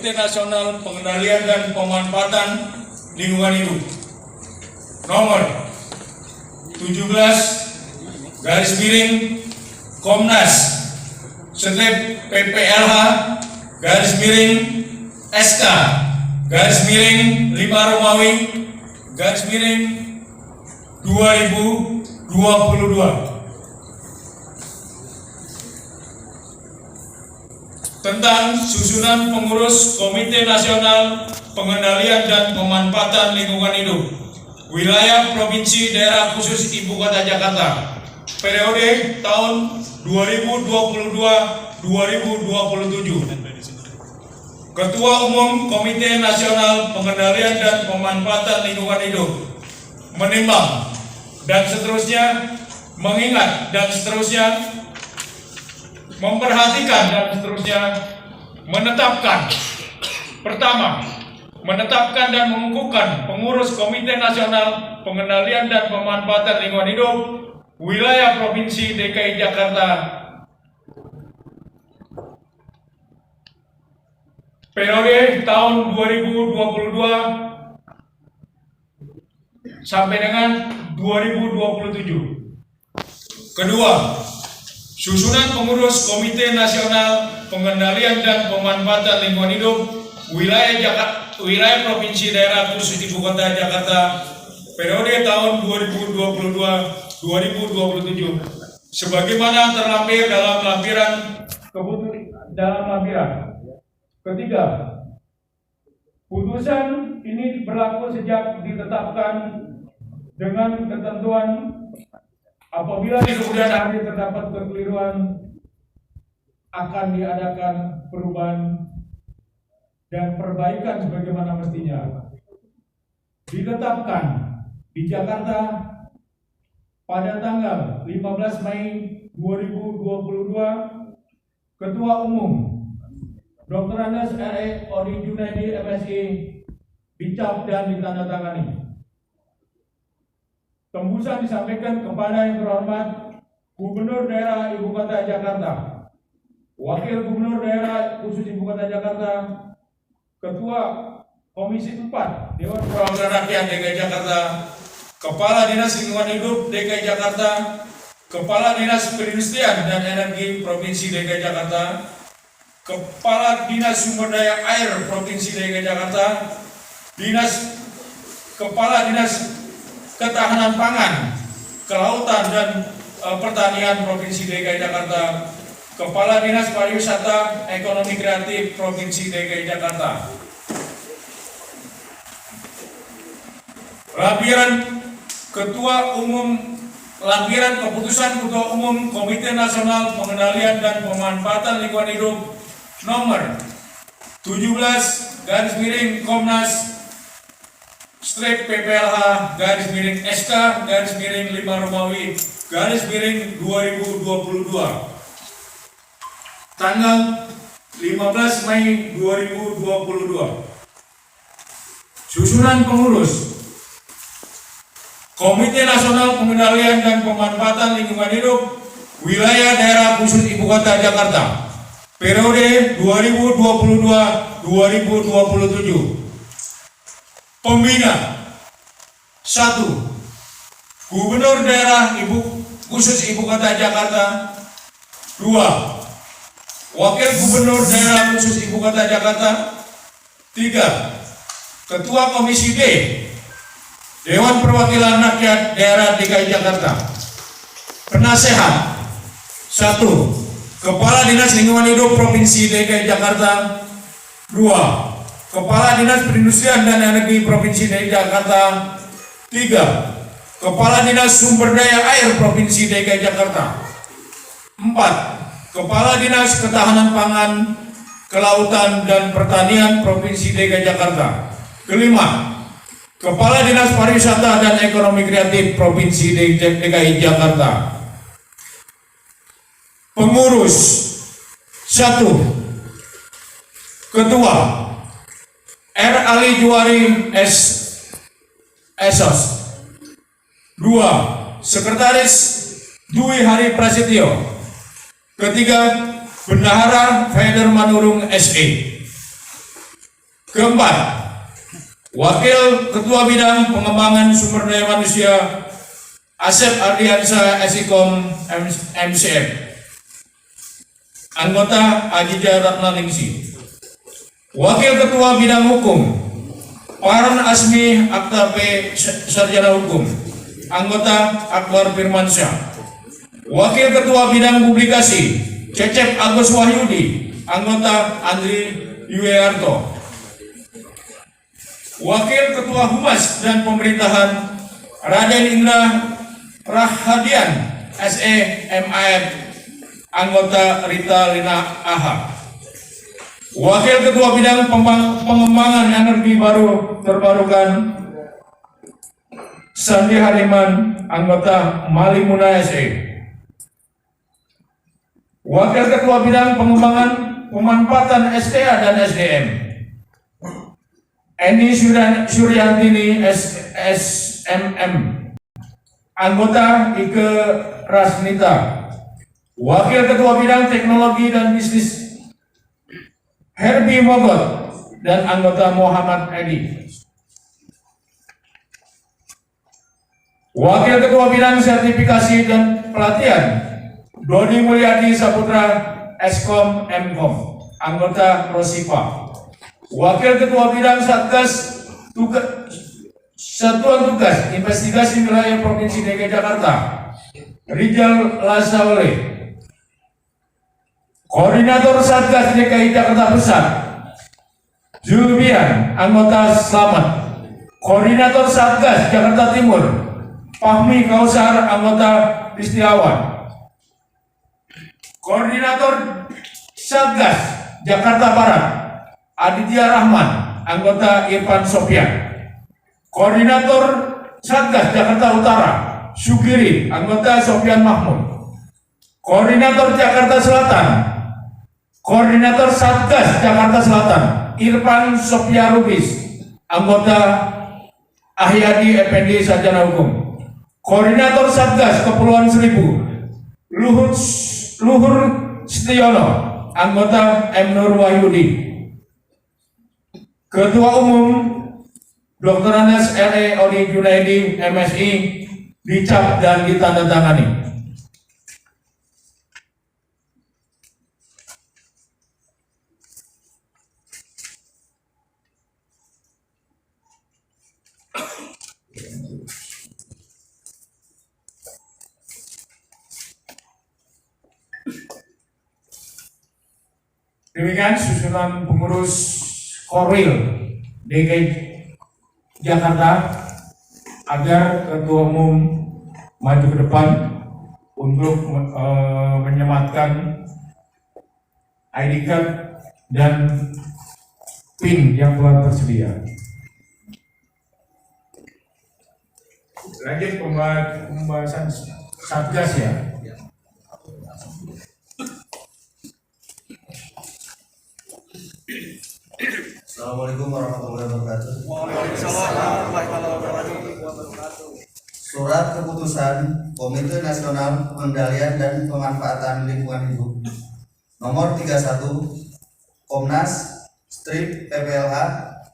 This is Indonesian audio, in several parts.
Komite Nasional Pengendalian dan Pemanfaatan Lingkungan Hidup nomor 17 garis miring Komnas / PPLH garis miring SK garis miring 5 Romawi garis miring 2022 tentang susunan pengurus Komite Nasional Pengendalian dan Pemanfaatan Lingkungan Hidup wilayah Provinsi Daerah Khusus Ibu Kota Jakarta periode tahun 2022-2027. Ketua Umum Komite Nasional Pengendalian dan Pemanfaatan Lingkungan Hidup menimbang dan seterusnya, mengingat dan seterusnya, memperhatikan dan seterusnya, menetapkan. Pertama, menetapkan dan mengukuhkan pengurus Komite Nasional Pengendalian dan Pemanfaatan Lingkungan Hidup wilayah Provinsi DKI Jakarta periode tahun 2022 sampai dengan 2027. Kedua, susunan pengurus Komite Nasional Pengendalian dan Pemanfaatan Lingkungan Hidup wilayah Provinsi Daerah Khusus Ibu Kota Jakarta periode tahun 2022-2027 sebagaimana terlampir dalam lampiran Ketiga, putusan ini berlaku sejak ditetapkan dengan ketentuan apabila di kemudian hari terdapat kekeliruan akan diadakan perubahan dan perbaikan sebagaimana mestinya. Ditetapkan di Jakarta pada tanggal 15 Mei 2022, Ketua Umum Dr. Andes R.E. Odi Junaidi MSI dicap dan ditandatangani. Tembusan disampaikan kepada yang terhormat Gubernur Daerah Ibu Kota Jakarta, Wakil Gubernur Daerah Khusus Ibu Kota Jakarta, Ketua Komisi 4 Dewan Perwakilan Rakyat DKI Jakarta, Kepala Dinas Lingkungan Hidup DKI Jakarta, Kepala Dinas Perindustrian dan Energi Provinsi DKI Jakarta, Kepala Dinas Sumber Daya Air Provinsi DKI Jakarta, Kepala Dinas Ketahanan Pangan, Kelautan dan Pertanian Provinsi DKI Jakarta, Kepala Dinas Pariwisata Ekonomi Kreatif Provinsi DKI Jakarta. Lampiran keputusan Ketua Umum Komite Nasional Pengendalian dan Pemanfaatan Lingkungan Hidup nomor 17 garis miring Komnas / PPLH garis miring SK garis miring 5 Romawi garis miring 2022 tanggal 15 Mei 2022. Susunan pengurus Komite Nasional Pengendalian dan Pemanfaatan Lingkungan Hidup wilayah Daerah Khusus Ibu Kota Jakarta periode 2022-2027. Pembina 1. Gubernur Daerah Khusus Ibu Kota Jakarta. 2. Wakil Gubernur Daerah Khusus Ibu Kota Jakarta. 3. Ketua Komisi D Dewan Perwakilan Rakyat Daerah DKI Jakarta. Penasehat 1. Kepala Dinas Lingkungan Hidup Provinsi DKI Jakarta. 2. Kepala Dinas Perindustrian dan Energi Provinsi DKI Jakarta. 3. Kepala Dinas Sumber Daya Air Provinsi DKI Jakarta. 4. Kepala Dinas Ketahanan Pangan, Kelautan dan Pertanian Provinsi DKI Jakarta. 5. Kepala Dinas Pariwisata dan Ekonomi Kreatif Provinsi DKI Jakarta. Pengurus 1. Ketua R. Ali Juwari SOS. 2. Sekretaris Dwi Hari Prasetyo. 3. Bendahara Feder Manurung SE. Keempat, Wakil Ketua Bidang Pengembangan Sumber Daya Manusia Asep Ardiansa Esikom MCM. Anggota Adija Ratnaningsi. Wakil Ketua Bidang Hukum Paran Asmi Akta P. Sarjana Hukum. Anggota Akbar Firmansyah. Wakil Ketua Bidang Publikasi Cecep Agus Wahyudi. Anggota Andri Yuearto. Wakil Ketua Humas dan Pemerintahan Raden Indra Rahadian SE MAF. Anggota Rita Lina AHA. Wakil Ketua Bidang Pengembangan Energi Baru Terbarukan Sandi Hariman. Anggota Malimuna SE. Wakil Ketua Bidang Pengembangan Pemanfaatan SDA dan SDM Eni Suryantini SMM. Anggota Ike Rasnita. Wakil Ketua Bidang Teknologi dan Bisnis Herbie Mogot dan anggota Muhammad Edi. Wakil Ketua Bidang Sertifikasi dan Pelatihan Dodi Mulyadi Saputra Eskom Mkom. Anggota Rosipa. Wakil Ketua Bidang Satgas Satuan Tugas Investigasi Wilayah Provinsi DKI Jakarta Rijal Lasaule. Koordinator Satgas DKI Jakarta Pusat Zulbian. Anggota Slamet. Koordinator Satgas Jakarta Timur Fahmi Kausar. Anggota Istiawan. Koordinator Satgas Jakarta Barat Aditya Rahman. Anggota Irfan Sofian. Koordinator Satgas Jakarta Utara Sugiri. Anggota Sofian Mahmud. Koordinator Jakarta Selatan. Koordinator Satgas Jakarta Selatan Irfan Sofia Rubis. Anggota Ahyadi Effendi Sarjana Hukum. Koordinator Satgas Kepulauan Seribu Luhur Setiono. Anggota M. Nur Wahyudi. Ketua Umum Dr. Anas R.E. Odi Junaidi MSI dicap dan ditandatangani. Demikian susunan pengurus Korwil DKI Jakarta agar Ketua Umum maju ke depan untuk menyematkan ID card dan PIN yang telah tersedia. Lanjut pembahasan Satgas ya. Assalamualaikum warahmatullahi wabarakatuh. Waalaikumsalam warahmatullahi wabarakatuh. Surat Keputusan Komite Nasional Pengendalian dan Pemanfaatan Lingkungan Hidup Nomor 31 Komnas Strip PPLH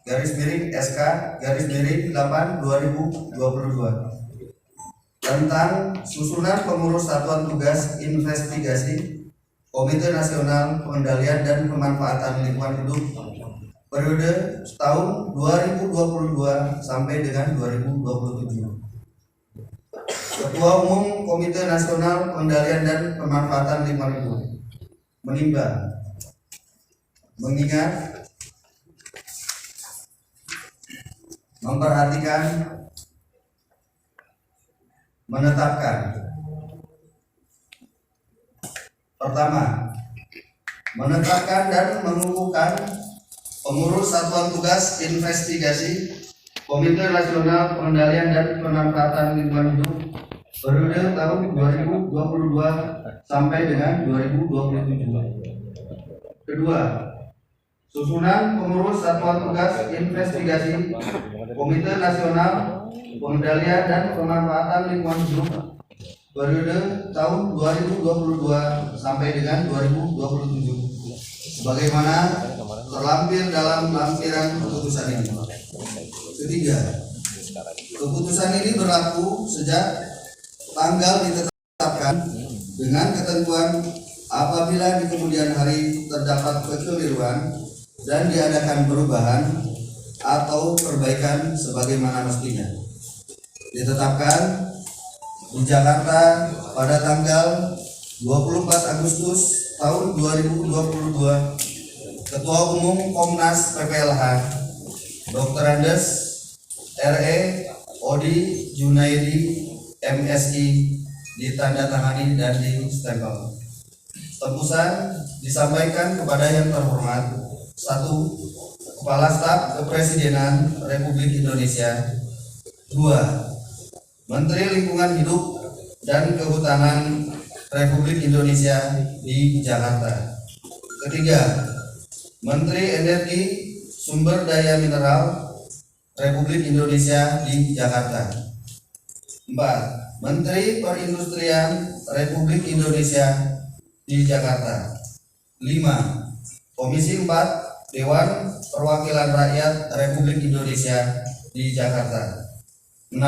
/SK/8/2022 tentang susunan pengurus Satuan Tugas Investigasi Komite Nasional Pengendalian dan Pemanfaatan Lingkungan Hidup periode tahun 2022 sampai dengan 2027. Ketua Umum Komite Nasional Pengendalian dan Pemanfaatan Lingkungan Hidup menimbang, mengingat, memperhatikan, menetapkan. Pertama, menetapkan dan mengukuhkan pengurus Satuan Tugas Investigasi Komite Nasional Pengendalian dan Pemanfaatan Lingkungan Hidup periode tahun 2022 sampai dengan 2027. Kedua, susunan pengurus Satuan Tugas Investigasi Komite Nasional Pengendalian dan Pemanfaatan Lingkungan Hidup periode tahun 2022 sampai dengan 2027 sebagaimana terlampir dalam lampiran keputusan ini. Ketiga, keputusan ini berlaku sejak tanggal ditetapkan dengan ketentuan apabila di kemudian hari terdapat kekeliruan dan diadakan perubahan atau perbaikan sebagaimana mestinya. Ditetapkan di Jakarta pada tanggal 24 Agustus tahun 2022, Ketua Umum Komnas PPLH Dr. Andes R.E. Odi Junaidi MSI ditandatangani dan distempel. Tembusan disampaikan kepada yang terhormat: 1. Kepala Staf Kepresidenan Republik Indonesia. 2. Menteri Lingkungan Hidup dan Kehutanan Republik Indonesia di Jakarta. Ketiga, Menteri Energi Sumber Daya Mineral Republik Indonesia di Jakarta. 4. Menteri Perindustrian Republik Indonesia di Jakarta. 5. Komisi 4 Dewan Perwakilan Rakyat Republik Indonesia di Jakarta. 6.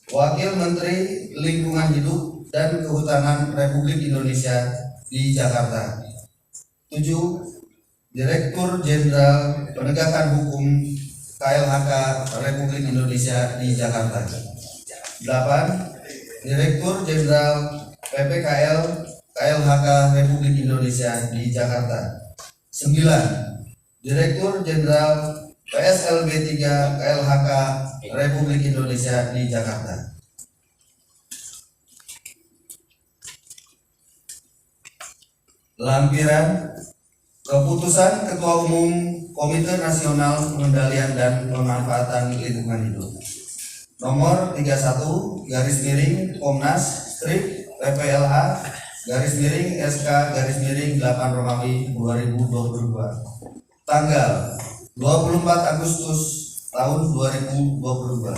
Wakil Menteri Lingkungan Hidup dan Kehutanan Republik Indonesia di Jakarta. 7. Direktur Jenderal Penegakan Hukum KLHK Republik Indonesia di Jakarta. 8. Direktur Jenderal PPKL KLHK Republik Indonesia di Jakarta. 9. Direktur Jenderal PSLB 3 KLHK Republik Indonesia di Jakarta. Lampiran keputusan Ketua Umum Komite Nasional Pengendalian dan Pemanfaatan Lingkungan Hidup nomor 31 garis miring Komnas strip PPLH garis miring SK garis miring 8 Romawi 2022 tanggal 24 Agustus tahun 2022.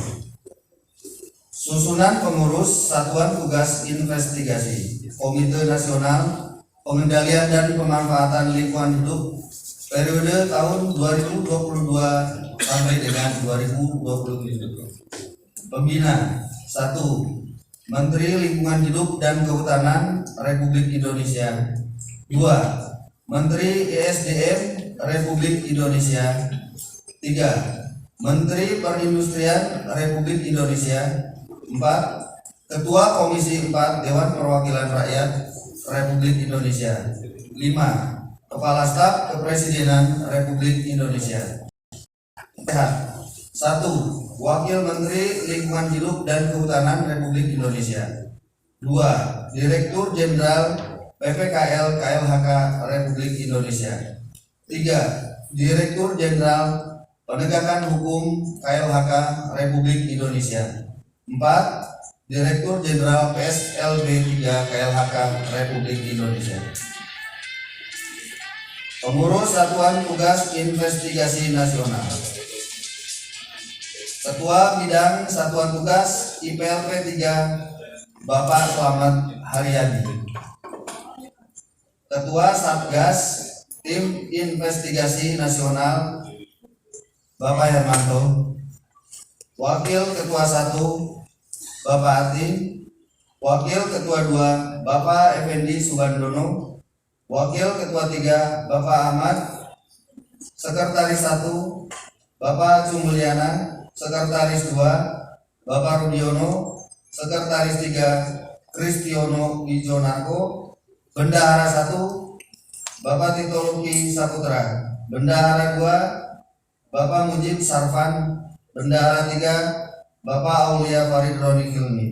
Susunan pengurus Satuan Tugas Investigasi Komite Nasional Pengendalian dan Pemanfaatan Lingkungan Hidup periode tahun 2022 sampai dengan 2027. Pembina 1. Menteri Lingkungan Hidup dan Kehutanan Republik Indonesia. 2. Menteri ESDM Republik Indonesia. 3. Menteri Perindustrian Republik Indonesia. 4. Ketua Komisi 4 Dewan Perwakilan Rakyat Republik Indonesia. 5. Kepala Staf Kepresidenan Republik Indonesia. 1. Wakil Menteri Lingkungan Hidup dan Kehutanan Republik Indonesia. 2. Direktur Jenderal PPKL KLHK Republik Indonesia. 3. Direktur Jenderal Penegakan Hukum KLHK Republik Indonesia. 4. Direktur Jenderal PSLB 3 KLHK Republik Indonesia. Pengurus Satuan Tugas Investigasi Nasional. Ketua Bidang Satuan Tugas IPLP 3 Bapak Slamet Haryadi. Ketua Satgas Tim Investigasi Nasional Bapak Hermanto. Wakil Ketua 1 Bapak Atin. Wakil Ketua 2 Bapak Effendi Subandono. Wakil Ketua 3 Bapak Ahmad. Sekretaris 1 Bapak Cumuliana. Sekretaris 2 Bapak Rudiono. Sekretaris 3 Kristiono Wijonarko. Bendahara 1 Bapak Tito Luki Saputra. Bendahara 2 Bapak Mujib Sarfan. Bendahara 3 Bapak Aulia Farid Roni Hilmi.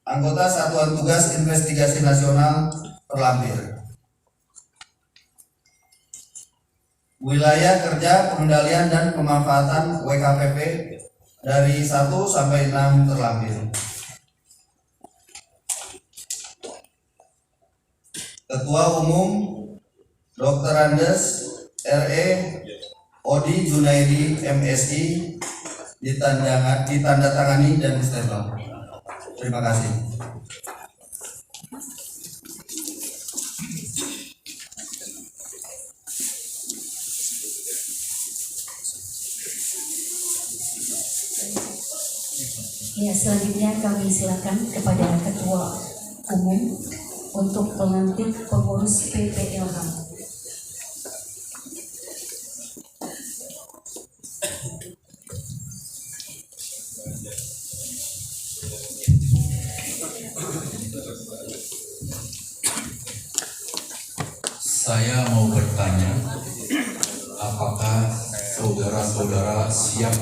Anggota Satuan Tugas Investigasi Nasional terlampir. Wilayah kerja pengendalian dan pemanfaatan WKPP dari 1 sampai 6 terlampir. Ketua Umum Dr. Andes R.E. Odi Junaidi MSI ditandatangani dan distempel. Terima kasih. Ya, selanjutnya kami silakan kepada Ketua Umum untuk melantik pengurus PPLH. Saya mau bertanya, apakah saudara-saudara siap